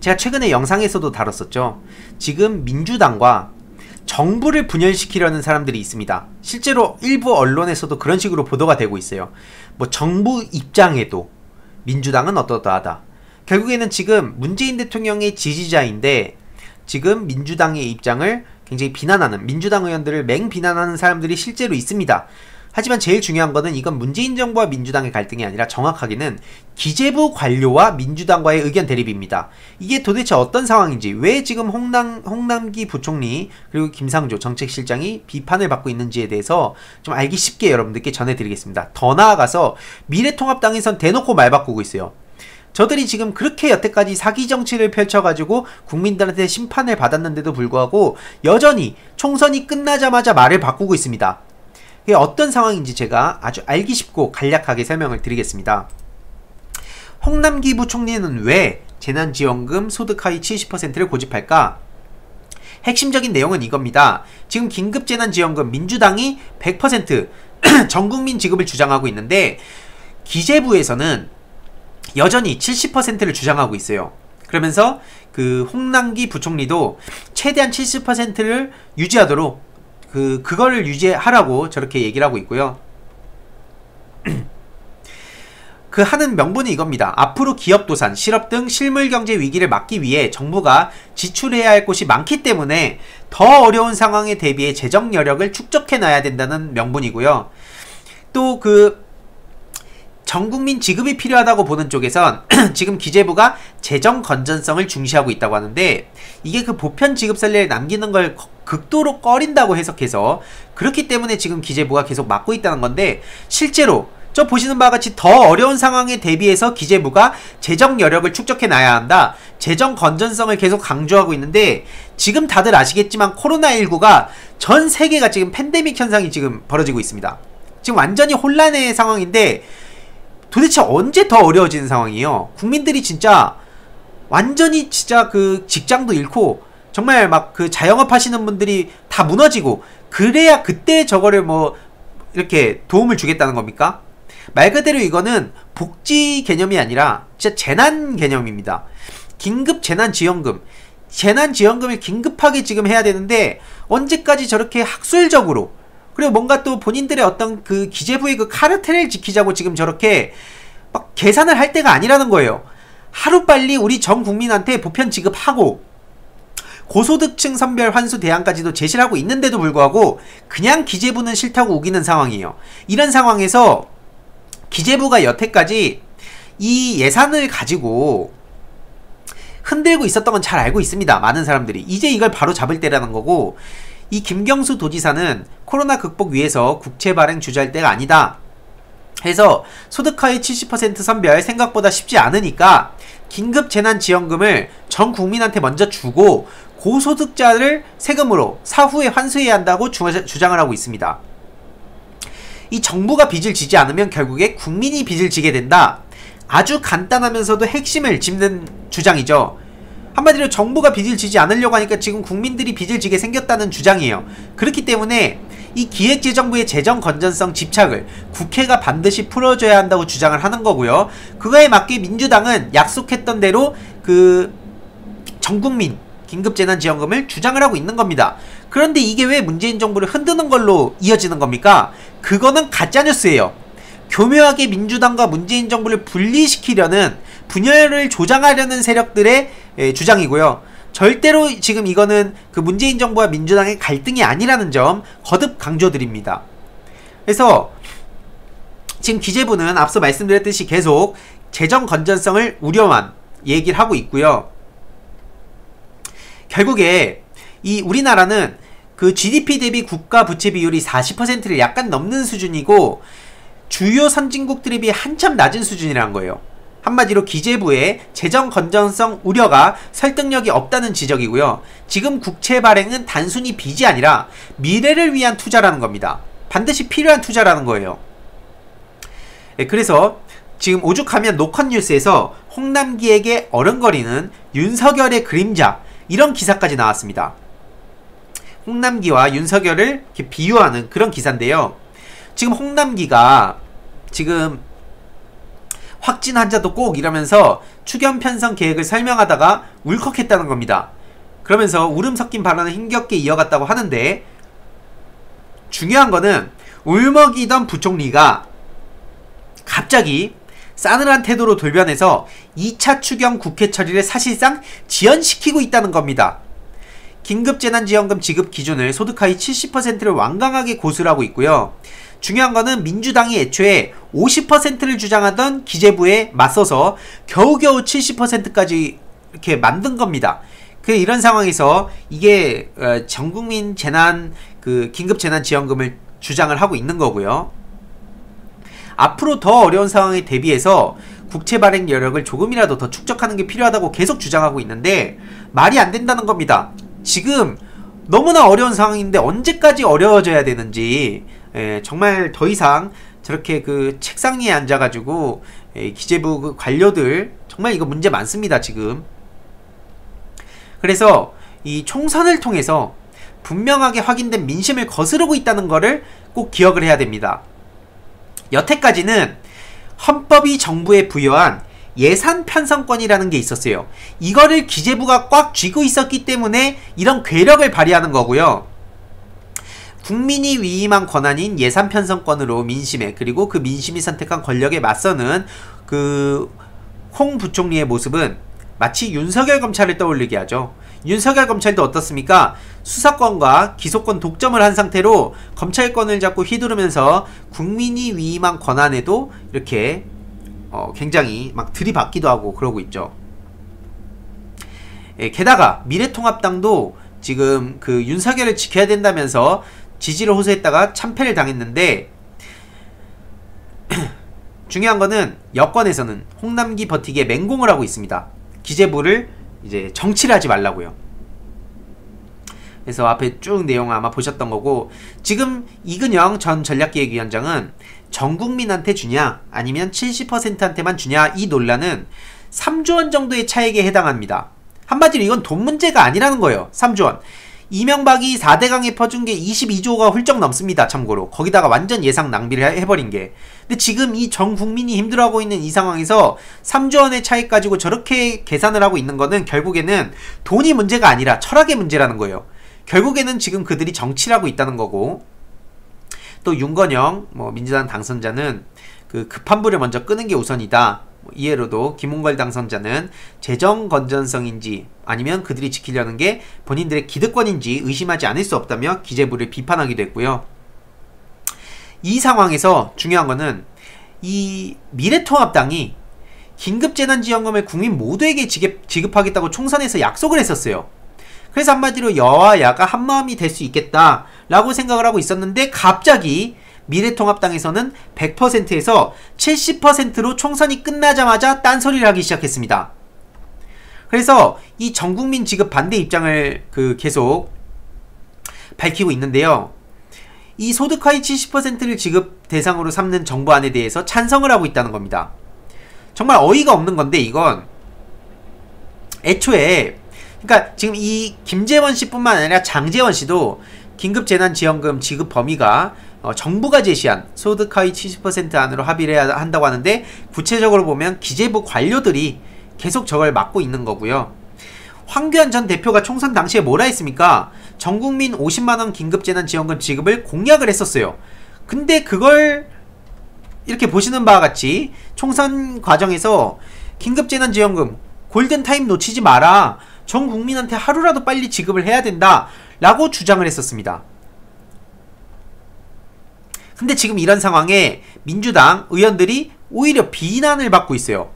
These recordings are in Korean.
제가 최근에 영상에서도 다뤘었죠. 지금 민주당과 정부를 분열시키려는 사람들이 있습니다. 실제로 일부 언론에서도 그런 식으로 보도가 되고 있어요. 뭐 정부 입장에도 민주당은 어떠하다. 결국에는 지금 문재인 대통령의 지지자인데 지금 민주당의 입장을 굉장히 비난하는, 민주당 의원들을 맹비난하는 사람들이 실제로 있습니다. 하지만 제일 중요한 거는 이건 문재인 정부와 민주당의 갈등이 아니라 정확하게는 기재부 관료와 민주당과의 의견 대립입니다. 이게 도대체 어떤 상황인지, 왜 지금 홍남기 부총리 그리고 김상조 정책실장이 비판을 받고 있는지에 대해서 좀 알기 쉽게 여러분들께 전해드리겠습니다. 더 나아가서 미래통합당에선 대놓고 말 바꾸고 있어요. 저들이 지금 그렇게 여태까지 사기 정치를 펼쳐가지고 국민들한테 심판을 받았는데도 불구하고 여전히 총선이 끝나자마자 말을 바꾸고 있습니다. 이게 어떤 상황인지 제가 아주 알기 쉽고 간략하게 설명을 드리겠습니다. 홍남기 부총리는 왜 재난지원금 소득하위 70%를 고집할까? 핵심적인 내용은 이겁니다. 지금 긴급재난지원금 민주당이 100% 전국민 지급을 주장하고 있는데 기재부에서는 여전히 70%를 주장하고 있어요. 그러면서 그 홍남기 부총리도 최대한 70%를 유지하도록 그거를 유지하라고 저렇게 얘기를 하고 있고요. 그 하는 명분이 이겁니다. 앞으로 기업 도산, 실업 등 실물 경제 위기를 막기 위해 정부가 지출해야 할 곳이 많기 때문에 더 어려운 상황에 대비해 재정 여력을 축적해 놔야 된다는 명분이고요. 또 전국민 지급이 필요하다고 보는 쪽에선 지금 기재부가 재정 건전성을 중시하고 있다고 하는데, 이게 그 보편 지급 선례를 남기는 걸 극도로 꺼린다고 해석해서 그렇기 때문에 지금 기재부가 계속 막고 있다는 건데, 실제로 저 보시는 바와 같이 더 어려운 상황에 대비해서 기재부가 재정 여력을 축적해 놔야 한다, 재정 건전성을 계속 강조하고 있는데, 지금 다들 아시겠지만 코로나19가 전 세계가 지금 팬데믹 현상이 지금 벌어지고 있습니다. 지금 완전히 혼란의 상황인데 도대체 언제 더 어려워지는 상황이에요. 국민들이 진짜 완전히 진짜 그 직장도 잃고 정말 막 그 자영업 하시는 분들이 다 무너지고, 그래야 그때 저거를 뭐 이렇게 도움을 주겠다는 겁니까? 말 그대로 이거는 복지 개념이 아니라 진짜 재난 개념입니다. 긴급 재난지원금, 재난지원금을 긴급하게 지금 해야 되는데 언제까지 저렇게 학술적으로, 그리고 뭔가 또 본인들의 어떤 그 기재부의 그 카르텔을 지키자고 지금 저렇게 막 계산을 할 때가 아니라는 거예요. 하루빨리 우리 전 국민한테 보편 지급하고 고소득층 선별 환수 대안까지도 제시를 하고 있는데도 불구하고 그냥 기재부는 싫다고 우기는 상황이에요. 이런 상황에서 기재부가 여태까지 이 예산을 가지고 흔들고 있었던 건 잘 알고 있습니다. 많은 사람들이. 이제 이걸 바로 잡을 때라는 거고, 이 김경수 도지사는 코로나 극복 위해서 국채 발행 주저할 때가 아니다 해서 소득하위 70% 선별 생각보다 쉽지 않으니까 긴급재난지원금을 전 국민한테 먼저 주고 고소득자를 세금으로 사후에 환수해야 한다고 주장을 하고 있습니다. 이 정부가 빚을 지지 않으면 결국에 국민이 빚을 지게 된다. 아주 간단하면서도 핵심을 짚는 주장이죠. 한마디로 정부가 빚을 지지 않으려고 하니까 지금 국민들이 빚을 지게 생겼다는 주장이에요. 그렇기 때문에 이 기획재정부의 재정 건전성 집착을 국회가 반드시 풀어줘야 한다고 주장을 하는 거고요. 그거에 맞게 민주당은 약속했던 대로 그 전국민 긴급재난지원금을 주장을 하고 있는 겁니다. 그런데 이게 왜 문재인 정부를 흔드는 걸로 이어지는 겁니까? 그거는 가짜뉴스예요. 교묘하게 민주당과 문재인 정부를 분리시키려는, 분열을 조장하려는 세력들의 주장이고요. 절대로 지금 이거는 그 문재인 정부와 민주당의 갈등이 아니라는 점 거듭 강조드립니다. 그래서 지금 기재부는 앞서 말씀드렸듯이 계속 재정 건전성을 우려만 얘기를 하고 있고요. 결국에 이 우리나라는 그 GDP 대비 국가 부채 비율이 40%를 약간 넘는 수준이고 주요 선진국들에 비해 한참 낮은 수준이라는 거예요. 한마디로 기재부의 재정 건전성 우려가 설득력이 없다는 지적이고요. 지금 국채 발행은 단순히 빚이 아니라 미래를 위한 투자라는 겁니다. 반드시 필요한 투자라는 거예요. 그래서 지금 오죽하면 노컷뉴스에서 홍남기에게 어른거리는 윤석열의 그림자, 이런 기사까지 나왔습니다. 홍남기와 윤석열을 이렇게 비유하는 그런 기사인데요. 지금 홍남기가 지금 확진 환자도 꼭 이러면서 추경 편성 계획을 설명하다가 울컥했다는 겁니다. 그러면서 울음 섞인 발언을 힘겹게 이어갔다고 하는데, 중요한 거는 울먹이던 부총리가 갑자기 싸늘한 태도로 돌변해서 2차 추경 국회 처리를 사실상 지연시키고 있다는 겁니다. 긴급재난지원금 지급 기준을 소득 하위 70%를 완강하게 고수를 하고 있고요. 중요한 거는 민주당이 애초에 50%를 주장하던 기재부에 맞서서 겨우겨우 70%까지 이렇게 만든 겁니다. 이런 상황에서 이게 전국민 재난 긴급재난지원금을 주장을 하고 있는 거고요. 앞으로 더 어려운 상황에 대비해서 국채 발행 여력을 조금이라도 더 축적하는 게 필요하다고 계속 주장하고 있는데, 말이 안 된다는 겁니다. 지금 너무나 어려운 상황인데 언제까지 어려워져야 되는지, 정말 더 이상 저렇게 책상 위에 앉아가지고 기재부 관료들 정말 이거 문제 많습니다 지금. 그래서 이 총선을 통해서 분명하게 확인된 민심을 거스르고 있다는 거를 꼭 기억을 해야 됩니다. 여태까지는 헌법이 정부에 부여한 예산 편성권이라는 게 있었어요. 이거를 기재부가 꽉 쥐고 있었기 때문에 이런 괴력을 발휘하는 거고요. 국민이 위임한 권한인 예산 편성권으로 민심에, 그리고 그 민심이 선택한 권력에 맞서는 홍 부총리의 모습은 마치 윤석열 검찰을 떠올리게 하죠. 윤석열 검찰도 어떻습니까? 수사권과 기소권 독점을 한 상태로 검찰권을 잡고 휘두르면서 국민이 위임한 권한에도 이렇게 굉장히 막 들이받기도 하고 그러고 있죠. 게다가 미래통합당도 지금 윤석열을 지켜야 된다면서 지지를 호소했다가 참패를 당했는데, 중요한 거는 여권에서는 홍남기 버티기에 맹공을 하고 있습니다. 기재부를 이제 정치를 하지 말라고요. 그래서 앞에 쭉 내용 아마 보셨던 거고, 지금 이근영 전 전략기획위원장은 전 국민한테 주냐 아니면 70%한테만 주냐, 이 논란은 3조 원 정도의 차익에 해당합니다. 한마디로 이건 돈 문제가 아니라는 거예요. 3조 원. 이명박이 4대강에 퍼준 게 22조가 훌쩍 넘습니다. 참고로 거기다가 완전 예상 낭비를 해버린 게. 근데 지금 이 전 국민이 힘들어하고 있는 이 상황에서 3조 원의 차익 가지고 저렇게 계산을 하고 있는 거는 결국에는 돈이 문제가 아니라 철학의 문제라는 거예요. 결국에는 지금 그들이 정치를 하고 있다는 거고, 또 윤건영 민주당 당선자는 급한 불을 먼저 끄는 게 우선이다. 이해로도 김홍걸 당선자는 재정 건전성인지 아니면 그들이 지키려는 게 본인들의 기득권인지 의심하지 않을 수 없다며 기재부를 비판하기도 했고요. 이 상황에서 중요한 거는 이 미래통합당이 긴급재난지원금을 국민 모두에게 지급하겠다고 총선에서 약속을 했었어요. 그래서 한마디로 여와 야가 한마음이 될 수 있겠다 라고 생각을 하고 있었는데, 갑자기 미래통합당에서는 100%에서 70%로 총선이 끝나자마자 딴소리를 하기 시작했습니다. 그래서 이 전국민 지급 반대 입장을 계속 밝히고 있는데요. 이 소득 하위 70%를 지급 대상으로 삼는 정부안에 대해서 찬성을 하고 있다는 겁니다. 정말 어이가 없는 건데, 이건 애초에 그러니까 지금 이 김재원 씨뿐만 아니라 장재원 씨도 긴급재난지원금 지급 범위가 정부가 제시한 소득 하위 70% 안으로 합의를 해야 한다고 하는데, 구체적으로 보면 기재부 관료들이 계속 저걸 막고 있는 거고요. 황교안 전 대표가 총선 당시에 뭐라 했습니까? 전국민 50만원 긴급재난지원금 지급을 공약을 했었어요. 근데 그걸 이렇게 보시는 바와 같이 총선 과정에서 긴급재난지원금 골든타임 놓치지 마라, 전 국민한테 하루라도 빨리 지급을 해야 된다 라고 주장을 했었습니다. 근데 지금 이런 상황에 민주당 의원들이 오히려 비난을 받고 있어요.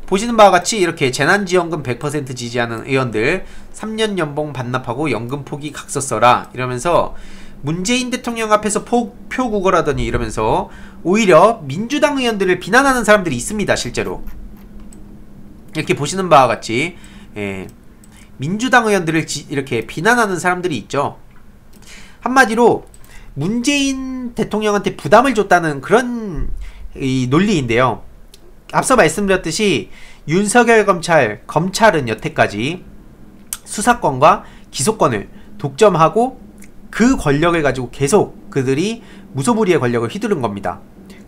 보시는 바와 같이 이렇게 재난지원금 100% 지지하는 의원들 3년 연봉 반납하고 연금 포기 각서 써라 이러면서 문재인 대통령 앞에서 표구걸하더니 이러면서 오히려 민주당 의원들을 비난하는 사람들이 있습니다. 실제로 이렇게 보시는 바와 같이 민주당 의원들을 이렇게 비난하는 사람들이 있죠. 한마디로 문재인 대통령한테 부담을 줬다는 그런 이 논리인데요. 앞서 말씀드렸듯이 윤석열 검찰은 여태까지 수사권과 기소권을 독점하고 그 권력을 가지고 계속 그들이 무소불위의 권력을 휘두른 겁니다.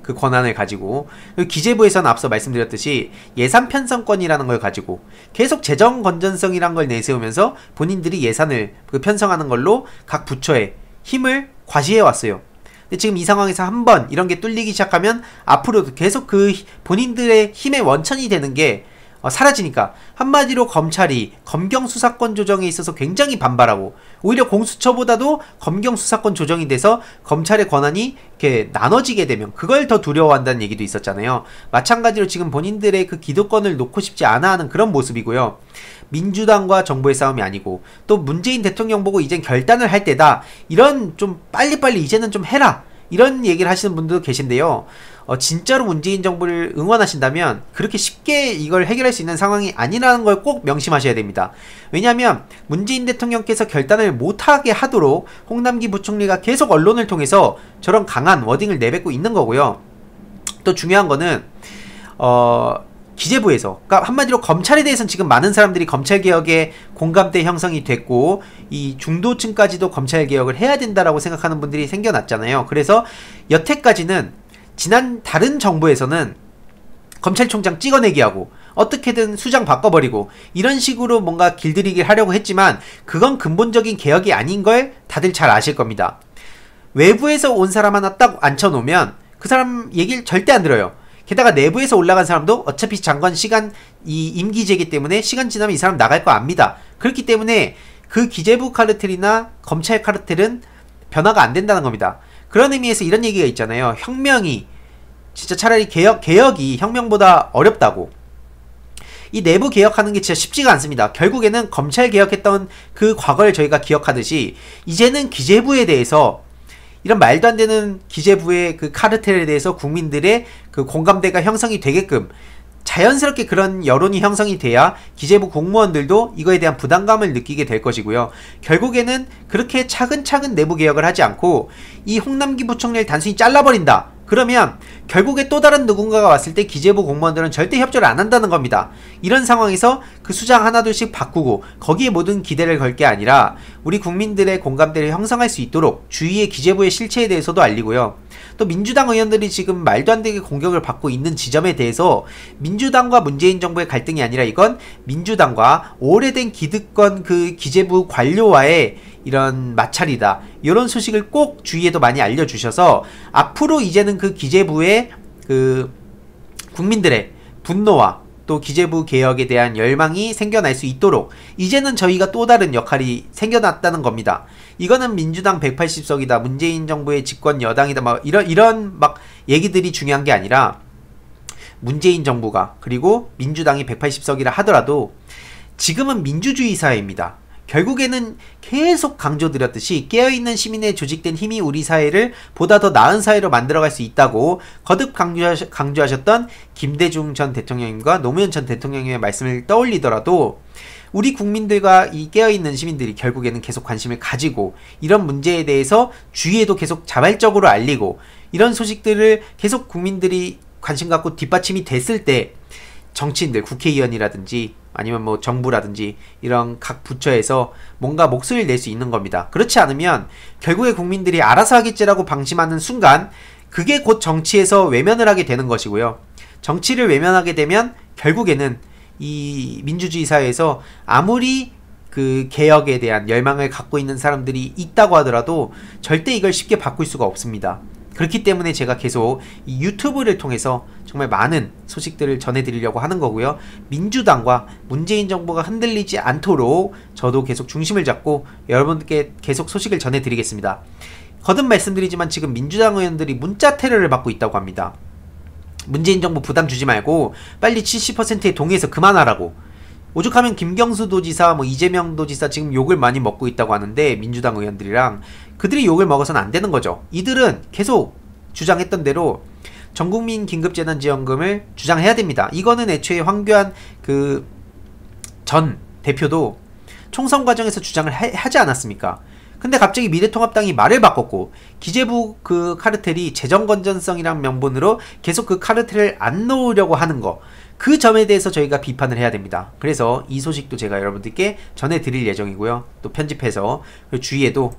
그 권한을 가지고, 기재부에서는 앞서 말씀드렸듯이 예산 편성권이라는 걸 가지고 계속 재정 건전성이란 걸 내세우면서 본인들이 예산을 편성하는 걸로 각 부처에 힘을 과시해 왔어요. 근데 지금 이 상황에서 한번 이런 게 뚫리기 시작하면 앞으로도 계속 그 본인들의 힘의 원천이 되는 게 사라지니까, 한마디로 검찰이 검경 수사권 조정에 있어서 굉장히 반발하고, 오히려 공수처보다도 검경 수사권 조정이 돼서 검찰의 권한이 이렇게 나눠지게 되면 그걸 더 두려워한다는 얘기도 있었잖아요. 마찬가지로 지금 본인들의 그 기득권을 놓고 싶지 않아 하는 그런 모습이고요. 민주당과 정부의 싸움이 아니고, 또 문재인 대통령 보고 이젠 결단을 할 때다, 이런 좀 빨리빨리 이제는 좀 해라, 이런 얘기를 하시는 분들도 계신데요. 진짜로 문재인 정부를 응원하신다면 그렇게 쉽게 이걸 해결할 수 있는 상황이 아니라는 걸 꼭 명심하셔야 됩니다. 왜냐하면 문재인 대통령께서 결단을 못하게 하도록 홍남기 부총리가 계속 언론을 통해서 저런 강한 워딩을 내뱉고 있는 거고요. 또 중요한 거는 기재부에서, 그러니까 한마디로 검찰에 대해서는 지금 많은 사람들이 검찰개혁에 공감대 형성이 됐고, 이 중도층까지도 검찰개혁을 해야 된다라고 생각하는 분들이 생겨났잖아요. 그래서 여태까지는 지난 다른 정부에서는 검찰총장 찍어내기 하고 어떻게든 수장 바꿔버리고 이런 식으로 뭔가 길들이기를 하려고 했지만, 그건 근본적인 개혁이 아닌 걸 다들 잘 아실 겁니다. 외부에서 온 사람 하나 딱 앉혀놓으면 그 사람 얘기를 절대 안 들어요. 게다가 내부에서 올라간 사람도 어차피 장관 시간, 이 임기제이기 때문에 시간 지나면 이 사람 나갈 거 압니다. 그렇기 때문에 그 기재부 카르텔이나 검찰 카르텔은 변화가 안 된다는 겁니다. 그런 의미에서 이런 얘기가 있잖아요. 혁명이 진짜 차라리 개혁이 혁명보다 어렵다고. 이 내부 개혁하는 게 진짜 쉽지가 않습니다. 결국에는 검찰 개혁했던 그 과거를 저희가 기억하듯이 이제는 기재부에 대해서, 이런 말도 안 되는 기재부의 그 카르텔에 대해서 국민들의 그 공감대가 형성이 되게끔 자연스럽게 그런 여론이 형성이 돼야 기재부 공무원들도 이거에 대한 부담감을 느끼게 될 것이고요. 결국에는 그렇게 차근차근 내부 개혁을 하지 않고 이 홍남기 부총리를 단순히 잘라버린다, 그러면 결국에 또 다른 누군가가 왔을 때 기재부 공무원들은 절대 협조를 안 한다는 겁니다. 이런 상황에서 그 수장 하나둘씩 바꾸고 거기에 모든 기대를 걸 게 아니라 우리 국민들의 공감대를 형성할 수 있도록 주위의 기재부의 실체에 대해서도 알리고요. 또 민주당 의원들이 지금 말도 안 되게 공격을 받고 있는 지점에 대해서 민주당과 문재인 정부의 갈등이 아니라 이건 민주당과 오래된 기득권 그 기재부 관료와의 이런 마찰이다, 이런 소식을 꼭 주위에도 많이 알려주셔서 앞으로 이제는 그 기재부의 그 국민들의 분노와 또 기재부 개혁에 대한 열망이 생겨날 수 있도록 이제는 저희가 또 다른 역할이 생겨났다는 겁니다. 이거는 민주당 180석이다, 문재인 정부의 집권 여당이다, 막 이런 막 얘기들이 중요한 게 아니라, 문재인 정부가 그리고 민주당이 180석이라 하더라도 지금은 민주주의 사회입니다. 결국에는 계속 강조드렸듯이 깨어있는 시민의 조직된 힘이 우리 사회를 보다 더 나은 사회로 만들어갈 수 있다고 거듭 강조하셨던 김대중 전 대통령님과 노무현 전 대통령님의 말씀을 떠올리더라도, 우리 국민들과 이 깨어있는 시민들이 결국에는 계속 관심을 가지고 이런 문제에 대해서 주위에도 계속 자발적으로 알리고 이런 소식들을 계속 국민들이 관심 갖고 뒷받침이 됐을 때 정치인들, 국회의원이라든지 아니면 뭐 정부라든지 이런 각 부처에서 뭔가 목소리를 낼 수 있는 겁니다. 그렇지 않으면 결국에 국민들이 알아서 하겠지라고 방심하는 순간 그게 곧 정치에서 외면을 하게 되는 것이고요. 정치를 외면하게 되면 결국에는 이 민주주의 사회에서 아무리 그 개혁에 대한 열망을 갖고 있는 사람들이 있다고 하더라도 절대 이걸 쉽게 바꿀 수가 없습니다. 그렇기 때문에 제가 계속 이 유튜브를 통해서 정말 많은 소식들을 전해드리려고 하는 거고요. 민주당과 문재인 정부가 흔들리지 않도록 저도 계속 중심을 잡고 여러분께 계속 소식을 전해드리겠습니다. 거듭 말씀드리지만 지금 민주당 의원들이 문자 테러를 받고 있다고 합니다. 문재인 정부 부담 주지 말고 빨리 70%에 동의해서 그만하라고. 오죽하면 김경수 도지사, 뭐 이재명 도지사 지금 욕을 많이 먹고 있다고 하는데, 민주당 의원들이랑 그들이 욕을 먹어서는 안 되는 거죠. 이들은 계속 주장했던 대로 전국민 긴급재난지원금을 주장해야 됩니다. 이거는 애초에 황교안 그 전 대표도 총선 과정에서 주장을 하지 않았습니까? 근데 갑자기 미래통합당이 말을 바꿨고 기재부 그 카르텔이 재정건전성이란 명분으로 계속 그 카르텔을 안 놓으려고 하는 거, 그 점에 대해서 저희가 비판을 해야 됩니다. 그래서 이 소식도 제가 여러분들께 전해드릴 예정이고요. 또 편집해서 주위에도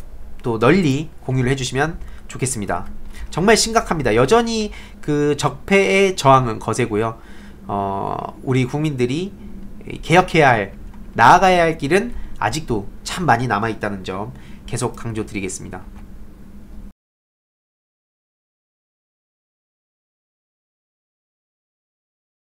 또 널리 공유를 해주시면 좋겠습니다. 정말 심각합니다. 여전히 그 적폐의 저항은 거세고요. 우리 국민들이 개혁해야 할, 나아가야 할 길은 아직도 참 많이 남아있다는 점 계속 강조드리겠습니다.